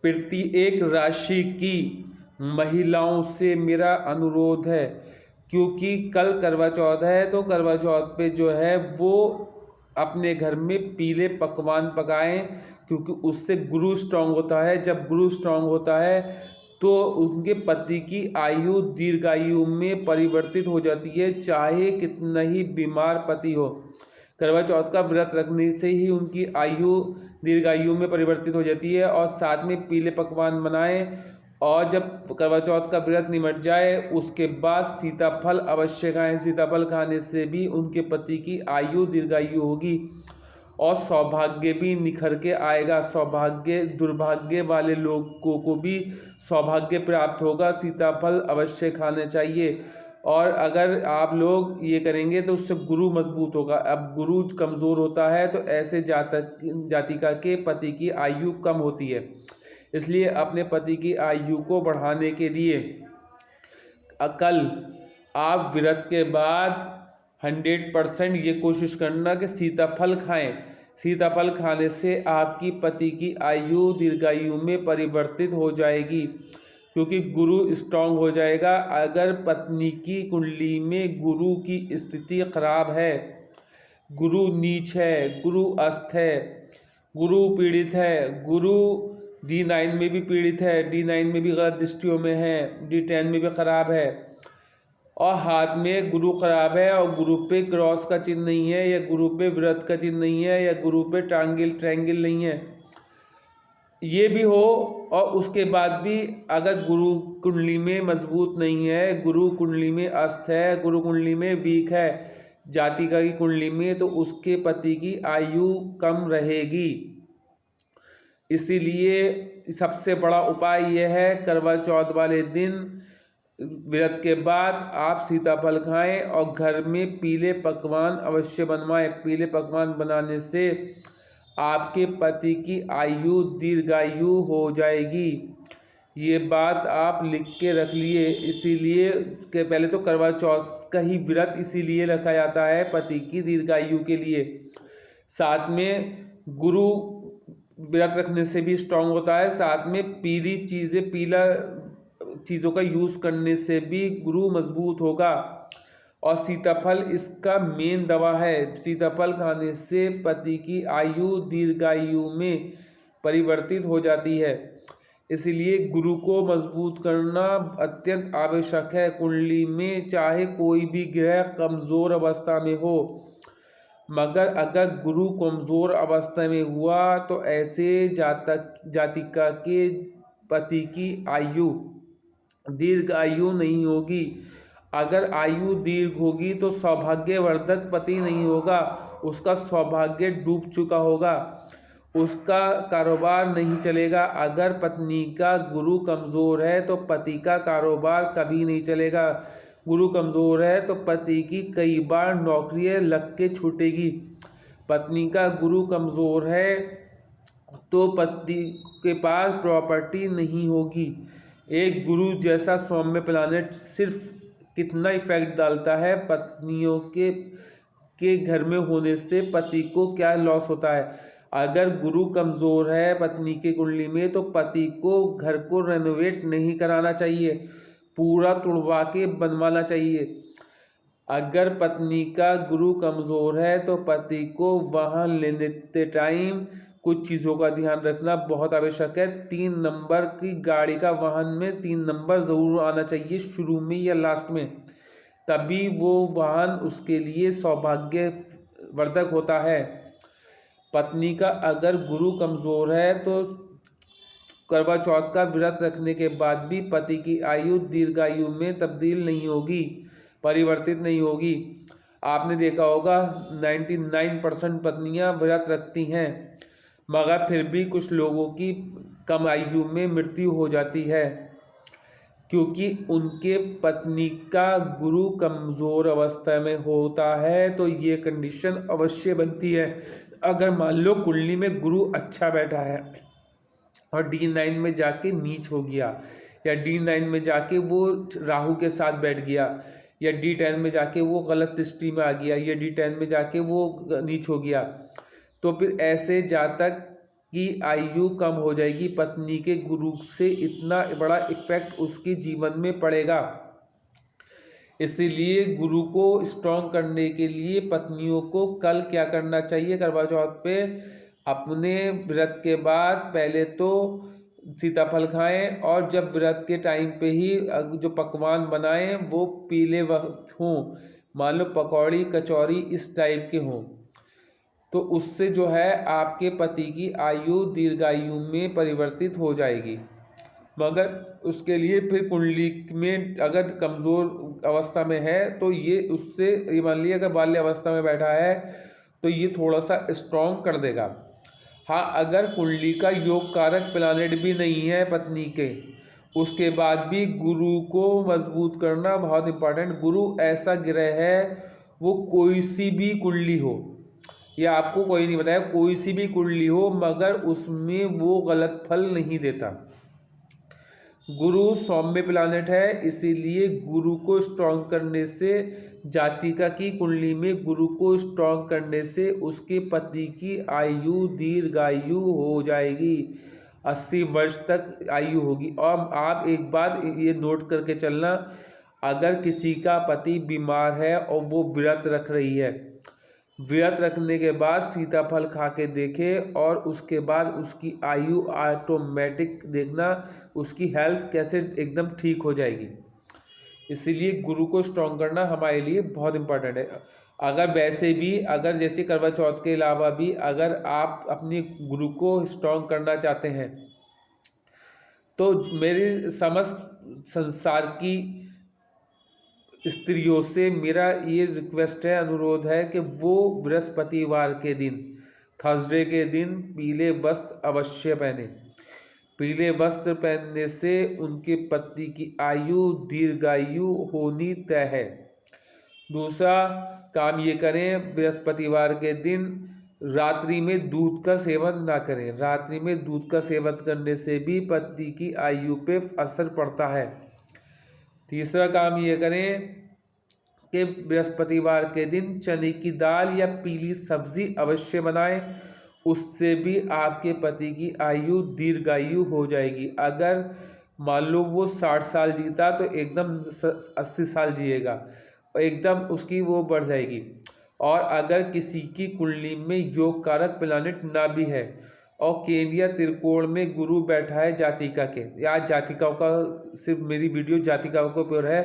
प्रत्येक राशि की महिलाओं से मेरा अनुरोध है, क्योंकि कल करवा चौथ है, तो करवा चौथ पे जो है वो अपने घर में पीले पकवान पकाएं, क्योंकि उससे गुरु स्ट्रांग होता है। जब गुरु स्ट्रांग होता है तो उनके पति की आयु दीर्घायु में परिवर्तित हो जाती है, चाहे कितना ही बीमार पति हो। करवा चौथ का व्रत रखने से ही उनकी आयु दीर्घायु में परिवर्तित हो जाती है। और साथ में पीले पकवान बनाएं, और जब करवा चौथ का व्रत निमट जाए उसके बाद सीताफल अवश्य खाएं। सीताफल खाने से भी उनके पति की आयु दीर्घायु होगी और सौभाग्य भी निखर के आएगा। सौभाग्य, दुर्भाग्य वाले लोगों को भी सौभाग्य प्राप्त होगा। सीताफल अवश्य खाने चाहिए। और अगर आप लोग ये करेंगे तो उससे गुरु मजबूत होगा। अब गुरु कमज़ोर होता है तो ऐसे जातिका के पति की आयु कम होती है। इसलिए अपने पति की आयु को बढ़ाने के लिए कल आप व्रत के बाद 100% ये कोशिश करना कि सीताफल खाएं। सीताफल खाने से आपकी पति की आयु दीर्घायु में परिवर्तित हो जाएगी, क्योंकि गुरु स्ट्रांग हो जाएगा। अगर पत्नी की कुंडली में गुरु की स्थिति खराब है, गुरु नीच है, गुरु अस्त है, गुरु पीड़ित है, गुरु D9 में भी पीड़ित है, D9 में भी गलत दृष्टियों में है, D10 में भी खराब है, और हाथ में गुरु खराब है, और गुरु पे क्रॉस का चिन्ह नहीं है, या गुरु पे व्रत का चिन्ह नहीं है, या गुरु पे ट्रायंगल नहीं है, ये भी हो, और उसके बाद भी अगर गुरु कुंडली में मजबूत नहीं है, गुरु कुंडली में अस्त है, गुरु कुंडली में वीक है जातिका की कुंडली में, तो उसके पति की आयु कम रहेगी। इसीलिए सबसे बड़ा उपाय यह है, करवा चौथ वाले दिन व्रत के बाद आप सीताफल खाएं और घर में पीले पकवान अवश्य बनवाएं। पीले पकवान बनाने से आपके पति की आयु दीर्घायु हो जाएगी। ये बात आप लिख के रख लिए। इसीलिए कि पहले तो करवा चौथ का ही व्रत इसीलिए रखा जाता है, पति की दीर्घायु के लिए। साथ में गुरु व्रत रखने से भी स्ट्रांग होता है। साथ में पीली चीज़ें, पीला चीज़ों का यूज़ करने से भी गुरु मजबूत होगा। और सीताफल इसका मेन दवा है। सीताफल खाने से पति की आयु दीर्घायु में परिवर्तित हो जाती है। इसलिए गुरु को मजबूत करना अत्यंत आवश्यक है। कुंडली में चाहे कोई भी ग्रह कमज़ोर अवस्था में हो, मगर अगर गुरु कमज़ोर अवस्था में हुआ तो ऐसे जातिका के पति की आयु दीर्घ आयु नहीं होगी। अगर आयु दीर्घ होगी तो सौभाग्यवर्धक पति नहीं होगा, उसका सौभाग्य डूब चुका होगा, उसका कारोबार नहीं चलेगा। अगर पत्नी का गुरु कमज़ोर है तो पति का कारोबार कभी नहीं चलेगा। गुरु कमज़ोर है तो पति की कई बार नौकरी लग के छूटेगी। पत्नी का गुरु कमज़ोर है तो पति के पास प्रॉपर्टी नहीं होगी। एक गुरु जैसा सौम्य प्लानेट सिर्फ कितना इफेक्ट डालता है, पत्नियों के घर में होने से पति को क्या लॉस होता है। अगर गुरु कमज़ोर है पत्नी की कुंडली में तो पति को घर को रेनोवेट नहीं कराना चाहिए, पूरा तुड़वा के बनवाना चाहिए। अगर पत्नी का गुरु कमज़ोर है तो पति को वाहन लेते टाइम कुछ चीज़ों का ध्यान रखना बहुत आवश्यक है। 3 नंबर की गाड़ी का वाहन में 3 नंबर ज़रूर आना चाहिए, शुरू में या लास्ट में, तभी वो वाहन उसके लिए सौभाग्यवर्धक होता है। पत्नी का अगर गुरु कमज़ोर है तो करवा चौथ का व्रत रखने के बाद भी पति की आयु दीर्घायु में तब्दील नहीं होगी, परिवर्तित नहीं होगी। आपने देखा होगा 99% पत्नियां व्रत रखती हैं, मगर फिर भी कुछ लोगों की कम आयु में मृत्यु हो जाती है, क्योंकि उनके पत्नी का गुरु कमज़ोर अवस्था में होता है। तो ये कंडीशन अवश्य बनती है। अगर मान लो कुंडली में गुरु अच्छा बैठा है और D9 में जाके नीच हो गया, या D9 में जाके वो राहु के साथ बैठ गया, या D10 में जाके वो गलत दृष्टि में आ गया, या D10 में जाके वो नीच हो गया, तो फिर ऐसे जातक की आयु कम हो जाएगी। पत्नी के गुरु से इतना बड़ा इफेक्ट उसके जीवन में पड़ेगा। इसीलिए गुरु को स्ट्रॉन्ग करने के लिए पत्नियों को कल क्या करना चाहिए? करवा चौथ पे अपने व्रत के बाद पहले तो सीताफल खाएं, और जब व्रत के टाइम पे ही जो पकवान बनाएं वो पीले वक्त हों, मान लो पकौड़ी कचौरी इस टाइप के हों, तो उससे जो है आपके पति की आयु दीर्घायु में परिवर्तित हो जाएगी। मगर उसके लिए फिर कुंडली में अगर कमज़ोर अवस्था में है तो ये उससे, ये मान लिया अगर बाल्य अवस्था में बैठा है तो ये थोड़ा सा स्ट्रॉन्ग कर देगा। हाँ, अगर कुंडली का योग कारक प्लानेट भी नहीं है पत्नी के, उसके बाद भी गुरु को मजबूत करना बहुत इम्पोर्टेंट। गुरु ऐसा ग्रह है, वो कोई सी भी कुंडली हो, या आपको कोई नहीं बताया, कोई सी भी कुंडली हो मगर उसमें वो गलत फल नहीं देता। गुरु सौम्य प्लानेट है, इसीलिए गुरु को स्ट्रॉन्ग करने से, जातिका की कुंडली में गुरु को स्ट्रॉन्ग करने से उसके पति की आयु दीर्घायु हो जाएगी, 80 वर्ष तक आयु होगी। और आप एक बात ये नोट करके चलना, अगर किसी का पति बीमार है और वो व्रत रख रही है, व्रत रखने के बाद सीताफल खा के देखे और उसके बाद उसकी आयु ऑटोमेटिक देखना, उसकी हेल्थ कैसे एकदम ठीक हो जाएगी। इसीलिए गुरु को स्ट्रॉन्ग करना हमारे लिए बहुत इम्पोर्टेंट है। अगर वैसे भी, अगर जैसे करवा चौथ के अलावा भी अगर आप अपने गुरु को स्ट्रॉन्ग करना चाहते हैं तो मेरी समस्त संसार की स्त्रियों से मेरा ये रिक्वेस्ट है, अनुरोध है कि वो बृहस्पतिवार के दिन, थर्सडे के दिन पीले वस्त्र अवश्य पहने। पीले वस्त्र पहनने से उनके पति की आयु दीर्घायु होनी तय है। दूसरा काम ये करें, बृहस्पतिवार के दिन रात्रि में दूध का सेवन ना करें। रात्रि में दूध का सेवन करने से भी पति की आयु पे असर पड़ता है। तीसरा काम ये करें कि बृहस्पतिवार के दिन चने की दाल या पीली सब्जी अवश्य बनाएं, उससे भी आपके पति की आयु दीर्घायु हो जाएगी। अगर मान लो वो 60 साल जीता तो एकदम 80 साल जिएगा, एकदम उसकी वो बढ़ जाएगी। और अगर किसी की कुंडली में योग कारक प्लानेट ना भी है और केंद्रीय त्रिकोण में गुरु बैठा है जातिका के, या जातिकाओं का सिर्फ मेरी वीडियो जातिकाओं के ऊपर है,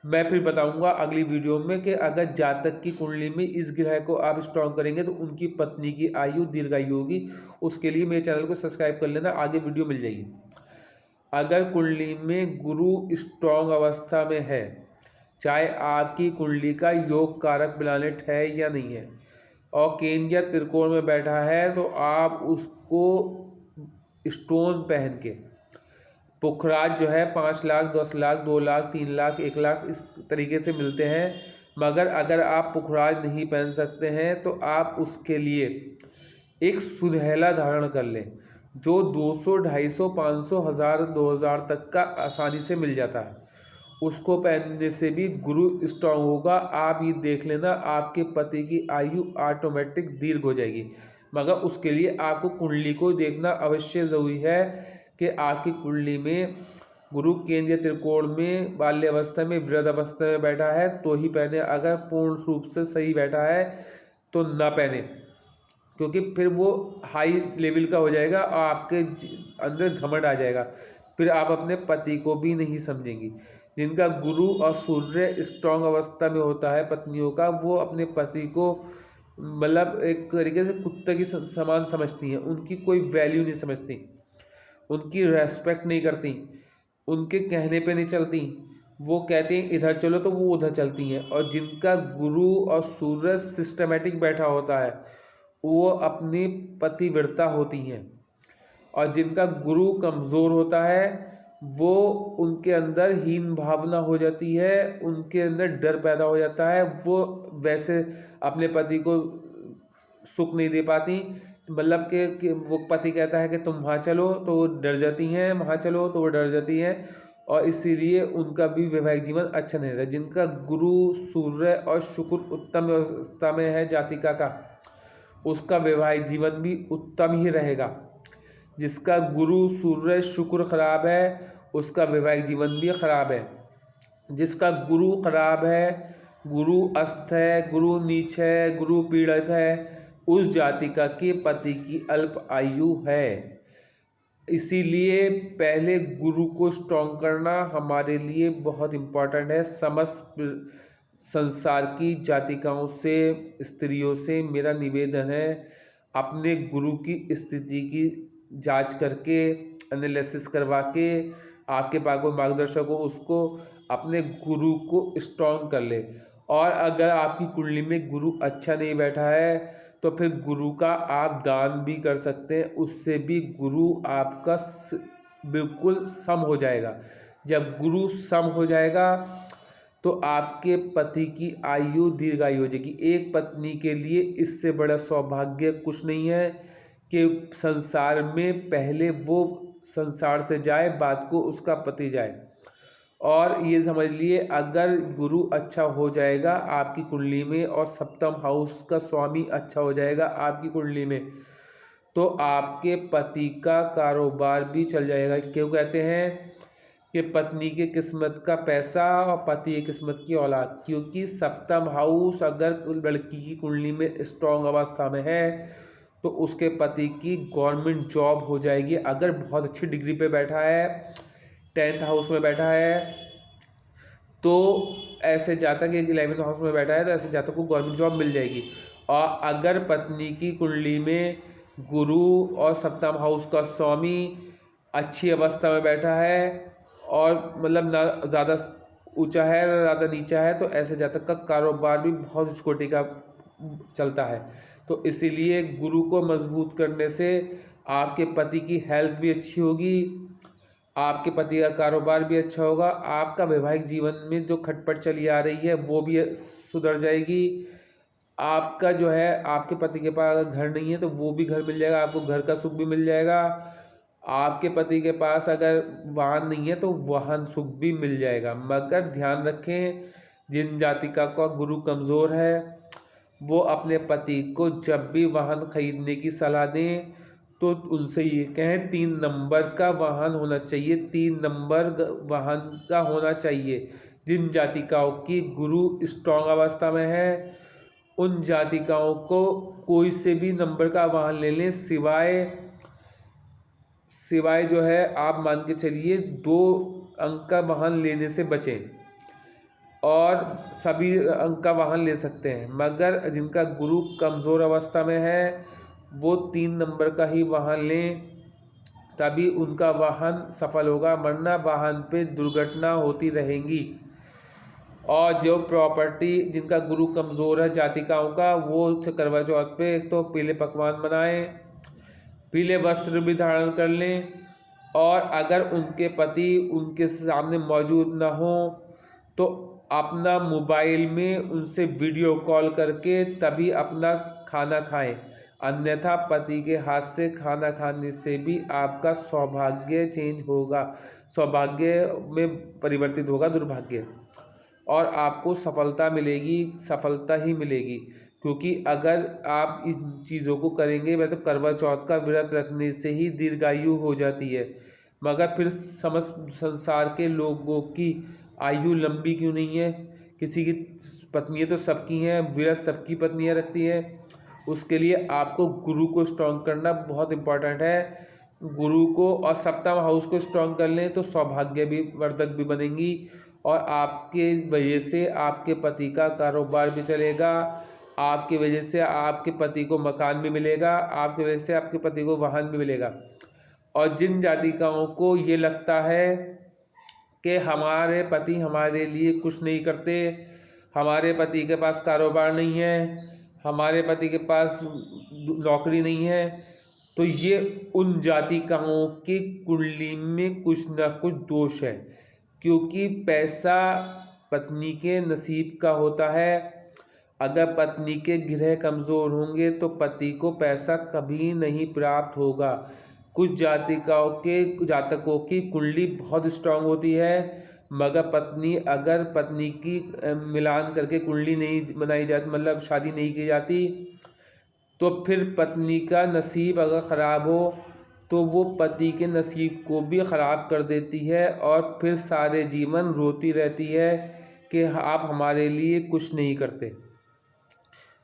मैं फिर बताऊंगा अगली वीडियो में कि अगर जातक की कुंडली में इस ग्रह को आप स्ट्रॉन्ग करेंगे तो उनकी पत्नी की आयु दीर्घायु होगी। उसके लिए मेरे चैनल को सब्सक्राइब कर लेना, आगे वीडियो मिल जाएगी। अगर कुंडली में गुरु स्ट्रॉन्ग अवस्था में है, चाहे आपकी कुंडली का योग कारक प्लानेट है या नहीं है, और केंद्रीय त्रिकोण में बैठा है, तो आप उसको स्टोन पहन के, पुखराज जो है 5 लाख 10 लाख 2 लाख 3 लाख 1 लाख इस तरीके से मिलते हैं, मगर अगर आप पुखराज नहीं पहन सकते हैं तो आप उसके लिए एक सुनहला धारण कर लें, जो 200 250 500 1000 2000 तक का आसानी से मिल जाता है। उसको पहनने से भी गुरु स्ट्रांग होगा। आप ये देख लेना, आपके पति की आयु ऑटोमेटिक दीर्घ हो जाएगी। मगर उसके लिए आपको कुंडली को देखना अवश्य ज़रूरी है कि आपकी कुंडली में गुरु केंद्रीय त्रिकोण में बाल्यावस्था में वृद्ध अवस्था में बैठा है तो ही पहने, अगर पूर्ण रूप से सही बैठा है तो ना पहने, क्योंकि फिर वो हाई लेवल का हो जाएगा और आपके अंदर घमंड आ जाएगा, फिर आप अपने पति को भी नहीं समझेंगी। जिनका गुरु और सूर्य स्ट्रांग अवस्था में होता है पत्नियों का, वो अपने पति को मतलब एक तरीके से कुत्ते की समान समझती हैं, उनकी कोई वैल्यू नहीं समझती, उनकी रेस्पेक्ट नहीं करती, उनके कहने पे नहीं चलती। वो कहती हैं इधर चलो तो वो उधर चलती हैं। और जिनका गुरु और सूर्य सिस्टमेटिक बैठा होता है वो अपनी पतिव्रता होती हैं, और जिनका गुरु कमज़ोर होता है वो उनके अंदर हीन भावना हो जाती है, उनके अंदर डर पैदा हो जाता है, वो वैसे अपने पति को सुख नहीं दे पाती। मतलब कि वो पति कहता है कि तुम वहाँ चलो तो वो डर जाती हैं, वहाँ चलो तो वो डर जाती हैं, और इसीलिए उनका भी वैवाहिक जीवन अच्छा नहीं रहता। जिनका गुरु सूर्य और शुक्र उत्तम अवस्था में है जातिका का, उसका वैवाहिक जीवन भी उत्तम ही रहेगा। जिसका गुरु सूर्य शुक्र खराब है उसका वैवाहिक जीवन भी खराब है। जिसका गुरु खराब है, गुरु अस्त है, गुरु नीच है, गुरु पीड़ित है, उस जातिका के पति की अल्प आयु है। इसीलिए पहले गुरु को स्ट्रॉन्ग करना हमारे लिए बहुत इम्पोर्टेंट है। समस्त संसार की जातिकाओं से, स्त्रियों से मेरा निवेदन है, अपने गुरु की स्थिति की जांच करके, एनालिसिस करवा के, आपके पास कोई मार्गदर्शक हो उसको, अपने गुरु को स्ट्रॉन्ग कर ले। और अगर आपकी कुंडली में गुरु अच्छा नहीं बैठा है तो फिर गुरु का आप दान भी कर सकते हैं, उससे भी गुरु आपका बिल्कुल सम हो जाएगा। जब गुरु सम हो जाएगा तो आपके पति की आयु दीर्घायु हो जाएगी। एक पत्नी के लिए इससे बड़ा सौभाग्य कुछ नहीं है कि संसार में पहले वो संसार से जाए, बाद को उसका पति जाए। और ये समझ लिए, अगर गुरु अच्छा हो जाएगा आपकी कुंडली में और सप्तम हाउस का स्वामी अच्छा हो जाएगा आपकी कुंडली में, तो आपके पति का कारोबार भी चल जाएगा। क्यों कहते हैं कि पत्नी के किस्मत का पैसा और पति की किस्मत की औलाद? क्योंकि सप्तम हाउस अगर लड़की की कुंडली में स्ट्रॉन्ग अवस्था में है तो उसके पति की गवर्नमेंट जॉब हो जाएगी। अगर बहुत अच्छी डिग्री पे बैठा है, 10th हाउस में बैठा है, तो ऐसे जातक, 11th हाउस में बैठा है तो ऐसे जातक को गवर्नमेंट जॉब मिल जाएगी। और अगर पत्नी की कुंडली में गुरु और सप्तम हाउस का स्वामी अच्छी अवस्था में बैठा है और मतलब ना ज़्यादा ऊंचा है ना ज़्यादा नीचा है, तो ऐसे जातक का कारोबार भी बहुत उच्च कोटि का चलता है। तो इसीलिए गुरु को मजबूत करने से आपके पति की हेल्थ भी अच्छी होगी, आपके पति का कारोबार भी अच्छा होगा, आपका वैवाहिक जीवन में जो खटपट चली आ रही है वो भी सुधर जाएगी। आपका जो है, आपके पति के पास अगर घर नहीं है तो वो भी घर मिल जाएगा, आपको घर का सुख भी मिल जाएगा। आपके पति के पास अगर वाहन नहीं है तो वाहन सुख भी मिल जाएगा। मगर ध्यान रखें, जिन जातिका का गुरु कमज़ोर है वो अपने पति को जब भी वाहन खरीदने की सलाह दें तो उनसे ये कहें 3 नंबर का वाहन होना चाहिए, 3 नंबर वाहन का होना चाहिए। जिन जातिकाओं की गुरु स्ट्रॉन्ग अवस्था में है उन जातिकाओं को कोई से भी नंबर का वाहन ले लें, सिवाय जो है आप मान के चलिए 2 अंक का वाहन लेने से बचें, और सभी अंक का वाहन ले सकते हैं। मगर जिनका गुरु कमज़ोर अवस्था में है वो 3 नंबर का ही वाहन लें, तभी उनका वाहन सफल होगा, वरना वाहन पे दुर्घटना होती रहेंगी। और जो प्रॉपर्टी, जिनका गुरु कमज़ोर है जातिकाओं का, वो करवा चौथ पे एक तो पीले पकवान बनाएं, पीले वस्त्र भी धारण कर लें, और अगर उनके पति उनके सामने मौजूद ना हो तो अपना मोबाइल में उनसे वीडियो कॉल करके तभी अपना खाना खाएं। अन्यथा पति के हाथ से खाना खाने से भी आपका सौभाग्य चेंज होगा, सौभाग्य में परिवर्तित होगा दुर्भाग्य, और आपको सफलता मिलेगी, सफलता ही मिलेगी। क्योंकि अगर आप इन चीज़ों को करेंगे, मैं तो करवा चौथ का व्रत रखने से ही दीर्घायु हो जाती है, मगर फिर समस्त संसार के लोगों की आयु लंबी क्यों नहीं है? किसी की पत्नियां तो सबकी हैं, व्रत सबकी पत्नियां रखती हैं। उसके लिए आपको गुरु को स्ट्रॉन्ग करना बहुत इम्पोर्टेंट है। गुरु को और सप्तम हाउस को स्ट्रॉन्ग कर लें तो सौभाग्य भी वर्धक भी बनेंगी, और आपके वजह से आपके पति का कारोबार भी चलेगा, आपकी वजह से आपके पति को मकान भी मिलेगा, आपकी वजह से आपके पति को वाहन भी मिलेगा। और जिन जातिकाओं को ये लगता है कि हमारे पति हमारे लिए कुछ नहीं करते, हमारे पति के पास कारोबार नहीं है, हमारे पति के पास नौकरी नहीं है, तो ये उन जातिकाओं की कुंडली में कुछ ना कुछ दोष है। क्योंकि पैसा पत्नी के नसीब का होता है। अगर पत्नी के ग्रह कमज़ोर होंगे तो पति को पैसा कभी नहीं प्राप्त होगा। कुछ जातकों की कुंडली बहुत स्ट्रांग होती है, मगर पत्नी की मिलान करके कुंडली नहीं बनाई जाती, मतलब शादी नहीं की जाती, तो फिर पत्नी का नसीब अगर ख़राब हो तो वो पति के नसीब को भी ख़राब कर देती है और फिर सारे जीवन रोती रहती है कि आप हमारे लिए कुछ नहीं करते।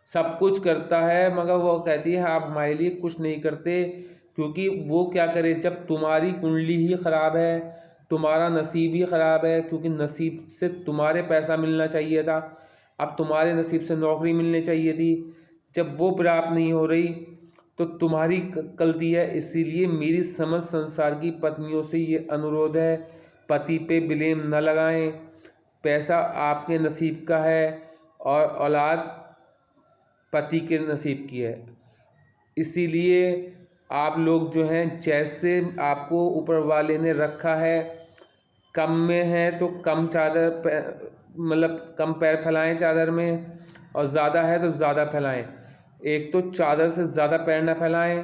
सब कुछ करता है मगर वो कहती है आप हमारे लिए कुछ नहीं करते, क्योंकि वो क्या करे जब तुम्हारी कुंडली ही ख़राब है, तुम्हारा नसीब ही ख़राब है, क्योंकि नसीब से तुम्हारे पैसा मिलना चाहिए था, अब तुम्हारे नसीब से नौकरी मिलनी चाहिए थी, जब वो प्राप्त नहीं हो रही तो तुम्हारी गलती है। इसीलिए मेरी समझ संसार की पत्नियों से ये अनुरोध है, पति पे ब्लेम न लगाएं, पैसा आपके नसीब का है और औलाद पति के नसीब की है। इसीलिए आप लोग जो हैं, जैसे आपको ऊपर वाले ने रखा है, कम में है तो कम चादर मतलब कम पैर फैलाएं चादर में, और ज़्यादा है तो ज़्यादा फैलाएं। एक तो चादर से ज़्यादा पैर ना फैलाएं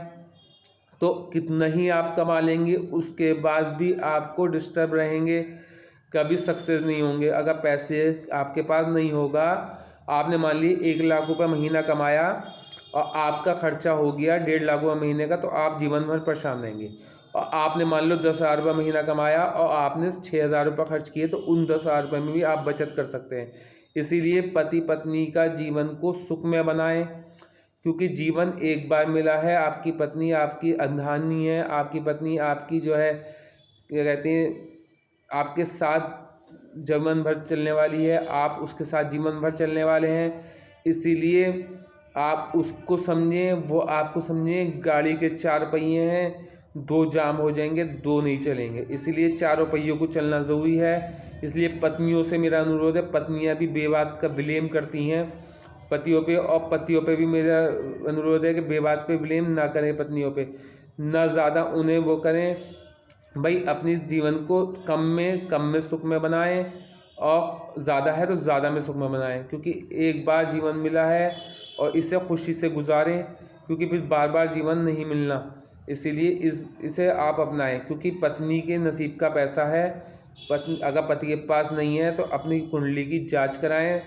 तो कितना ही आप कमा लेंगे उसके बाद भी आपको डिस्टर्ब रहेंगे, कभी सक्सेस नहीं होंगे। अगर पैसे आपके पास नहीं होगा, आपने मान ली 1 लाख रुपये महीना कमाया और आपका खर्चा हो गया 1.5 लाख रुपये महीने का, तो आप जीवन भर परेशान रहेंगे। और आपने मान लो 10,000 रुपये महीना कमाया और आपने 6,000 रुपये खर्च किए, तो उन 10,000 रुपये में भी आप बचत कर सकते हैं। इसीलिए पति पत्नी का जीवन को सुखमय बनाएं, क्योंकि जीवन एक बार मिला है। आपकी पत्नी आपकी अर्धांगिनी है, आपकी पत्नी आपकी जो है क्या कहते हैं आपके साथ जीवन भर चलने वाली है, आप उसके साथ जीवन भर चलने वाले हैं। इसीलिए आप उसको समझें, वो आपको समझें। गाड़ी के 4 पहिए हैं, 2 जाम हो जाएंगे, 2 नहीं चलेंगे, इसीलिए चारों पहियों को चलना ज़रूरी है। इसलिए पत्नियों से मेरा अनुरोध है, पत्नियां भी बेबात का ब्लेम करती हैं पतियों पे, और पतियों पे भी मेरा अनुरोध है कि बेबात पे ब्लेम ना करें पत्नियों पे, ना ज़्यादा उन्हें वो करें। भाई अपनी जीवन को कम में सुख में बनाएं, और ज़्यादा है तो ज़्यादा में सुख में बनाएं, क्योंकि एक बार जीवन मिला है और इसे खुशी से गुजारें, क्योंकि फिर बार बार जीवन नहीं मिलना। इसीलिए इसे आप अपनाएं, क्योंकि पत्नी के नसीब का पैसा है। पत्नी अगर पति के पास नहीं है तो अपनी कुंडली की जांच कराएं,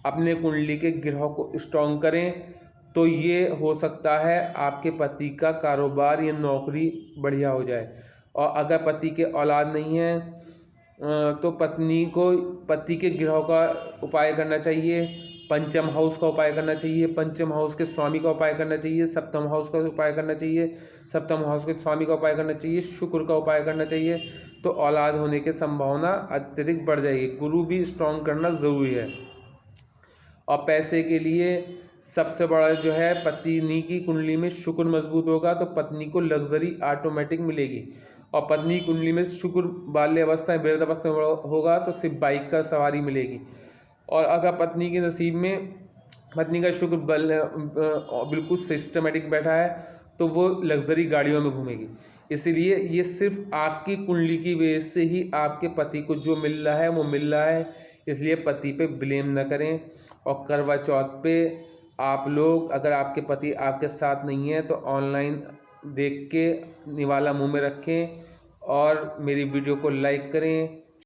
अपने कुंडली के ग्रहों को स्ट्रॉन्ग करें, तो ये हो सकता है आपके पति का कारोबार या नौकरी बढ़िया हो जाए। और अगर पति के औलाद नहीं है तो पत्नी को पति के ग्रहों का उपाय करना चाहिए, पंचम हाउस का उपाय करना चाहिए, पंचम हाउस के स्वामी का उपाय करना चाहिए, सप्तम हाउस का उपाय करना चाहिए, सप्तम हाउस के स्वामी का उपाय करना चाहिए, शुक्र का उपाय करना चाहिए, तो औलाद होने की संभावना अत्यधिक बढ़ जाएगी। गुरु भी स्ट्रॉन्ग करना ज़रूरी है। और पैसे के लिए सबसे बड़ा जो है, पत्नी की कुंडली में शुक्र मजबूत होगा तो पत्नी को लग्जरी ऑटोमेटिक मिलेगी। और पत्नी कुंडली में शुक्र बाल्य अवस्था वृद्ध अवस्था में होगा तो सिर्फ बाइक का सवारी मिलेगी। और अगर पत्नी के नसीब में पत्नी का शुक्र बिल्कुल सिस्टमेटिक बैठा है तो वो लग्जरी गाड़ियों में घूमेगी। इसीलिए ये सिर्फ आपकी कुंडली की वजह से ही आपके पति को जो मिल रहा है वो मिल रहा है। इसलिए पति पे ब्लेम न करें। और करवा चौथ पे आप लोग, अगर आपके पति आपके साथ नहीं है तो ऑनलाइन देख के निवाला मुंह में रखें और मेरी वीडियो को लाइक करें।